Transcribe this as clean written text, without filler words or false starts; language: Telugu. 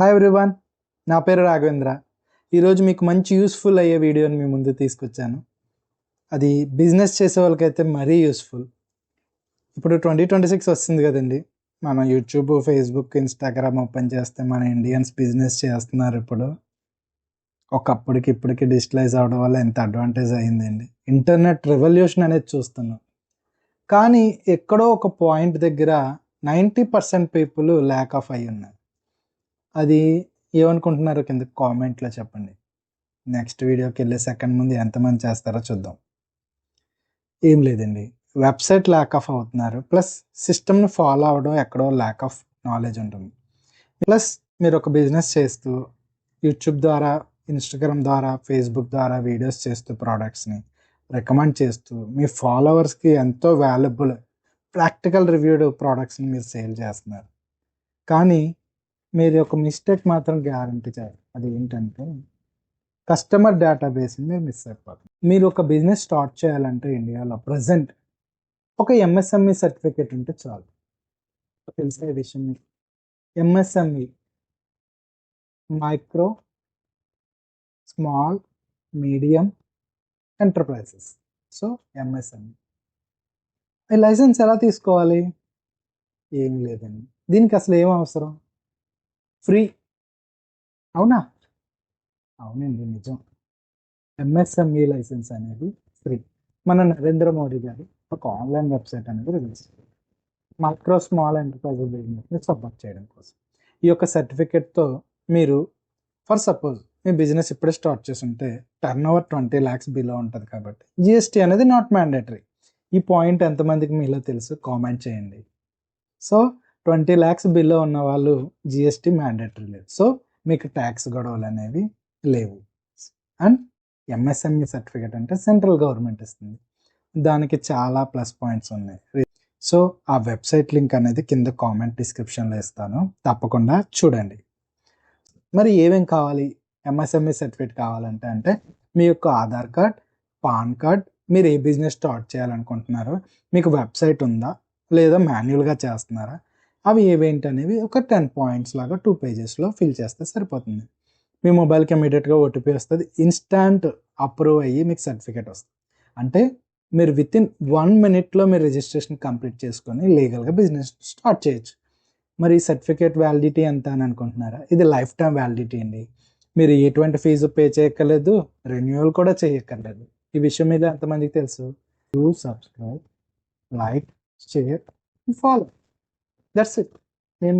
హాయ్ ఎవ్రీవన్, నా పేరు రాఘవేంద్ర. ఈరోజు మీకు మంచి యూస్ఫుల్ అయ్యే వీడియోని మీ ముందు తీసుకొచ్చాను. అది బిజినెస్ చేసే వాళ్ళకైతే మరీ యూస్ఫుల్. ఇప్పుడు 2026 వస్తుంది కదండి. మనం యూట్యూబ్, ఫేస్బుక్, ఇన్స్టాగ్రామ్ ఓపెన్ చేస్తే మన ఇండియన్స్ బిజినెస్ చేస్తున్నారు. ఒకప్పటికి ఇప్పటికి డిజిటలైజ్ అవడం వల్ల ఎంత అడ్వాంటేజ్ అయ్యిందండి. ఇంటర్నెట్ రెవల్యూషన్ అనేది చూస్తున్నాం. కానీ ఎక్కడో ఒక పాయింట్ దగ్గర 90% పీపుల్ ల్యాక్ ఆఫ్ అయి ఉన్నారు. అది ఏమనుకుంటున్నారో కింద కామెంట్లో చెప్పండి. నెక్స్ట్ వీడియోకి వెళ్ళే సెకండ్ ముందు ఎంతమంది చేస్తారో చూద్దాం. ఏం లేదండి, వెబ్సైట్ ల్యాక్ ఆఫ్ అవుతున్నారు, ప్లస్ సిస్టమ్ని ఫాలో అవడం ఎక్కడో ల్యాక్ ఆఫ్ నాలెడ్జ్ ఉంటుంది. ప్లస్ మీరు ఒక బిజినెస్ చేస్తూ యూట్యూబ్ ద్వారా, ఇన్స్టాగ్రామ్ ద్వారా, ఫేస్బుక్ ద్వారా వీడియోస్ చేస్తూ ప్రోడక్ట్స్ని రికమెండ్ చేస్తూ మీ ఫాలోవర్స్కి ఎంతో వాల్యుబుల్ ప్రాక్టికల్ రివ్యూడ్ ప్రోడక్ట్స్ని మీరు సేల్ చేస్తున్నారు. కానీ మీరు ఒక మిస్టేక్ మాత్రం గ్యారంటీ చేయాలి. అది ఏంటంటే కస్టమర్ డేటాబేస్ని మీరు మిస్ అయిపోతుంది. మీరు ఒక బిజినెస్ స్టార్ట్ చేయాలంటే ఇండియాలో ప్రజెంట్ ఒక ఎంఎస్ఎంఈ సర్టిఫికేట్ ఉంటే చాలు. తెలిసే విషయం మీకు. MSME micro, small, medium enterprises. So MSME ఈ లైసెన్స్ ఎలా తీసుకోవాలి? ఏం లేదండి, దీనికి అసలు ఏం అవసరం, ఫ్రీ. అవునా? అవునండి, నిజం. ఎంఎస్ఎంఈ లైసెన్స్ అనేది ఫ్రీ. మన నరేంద్ర మోడీ గారు ఒక ఆన్లైన్ వెబ్సైట్ అనేది రిలీజ్ చేశారు మైక్రో స్మాల్ ఎంటర్ప్రైజ్ బిజినెస్ని సపోర్ట్ చేయడం కోసం. ఈ యొక్క సర్టిఫికేట్తో మీరు ఫర్ సపోజ్ మీ బిజినెస్ ఇప్పుడే స్టార్ట్ చేస్తుంటే టర్న్ ఓవర్ 20 lakhs బిలో ఉంటుంది కాబట్టి జిఎస్టీ అనేది నాట్ మ్యాండేటరీ. ఈ పాయింట్ ఎంతమందికి మీలో తెలుసు కామెంట్ చేయండి. సో 20 lakhs బిలో ఉన్న వాళ్ళు జిఎస్టీ మ్యాండేటరీ లేదు. సో మీకు ట్యాక్స్ గొడవలు అనేవి లేవు. అండ్ ఎంఎస్ఎంఈ సర్టిఫికేట్ అంటే సెంట్రల్ గవర్నమెంట్ ఇస్తుంది. దానికి చాలా ప్లస్ పాయింట్స్ ఉన్నాయి. సో ఆ వెబ్సైట్ లింక్ అనేది కింద కామెంట్ డిస్క్రిప్షన్లో ఇస్తాను, తప్పకుండా చూడండి. మరి ఏమేం కావాలి ఎంఎస్ఎంఈ సర్టిఫికేట్ కావాలంటే అంటే మీ యొక్క ఆధార్ కార్డ్, పాన్ కార్డ్, మీరు ఏ బిజినెస్ స్టార్ట్ చేయాలనుకుంటున్నారో, మీకు వెబ్సైట్ ఉందా లేదా మాన్యువల్గా చేస్తున్నారా, అవి ఏవేంటి అనేవి ఒక 10 points లాగా 2 pagesలో ఫిల్ చేస్తే సరిపోతుంది. మీ మొబైల్కి ఇమీడియట్గా ఓటీపీ వస్తుంది. ఇన్స్టాంట్ అప్రూవ్ అయ్యి మీకు సర్టిఫికేట్ వస్తుంది. అంటే మీరు వితిన్ 1 minute మీరు రిజిస్ట్రేషన్ కంప్లీట్ చేసుకొని లీగల్గా బిజినెస్ స్టార్ట్ చేయొచ్చు. మరి ఈ సర్టిఫికేట్ వ్యాలిడిటీ ఎంత అని అనుకుంటున్నారా? ఇది లైఫ్ టైం వ్యాలిడిటీ అండి. మీరు ఎటువంటి ఫీజు పే చేయక్కర్లేదు, రెన్యువల్ కూడా చేయక్కర్లేదు. ఈ విషయం మీద ఎంతమందికి తెలుసు? Do subscribe, like, share, follow. That's it. నేను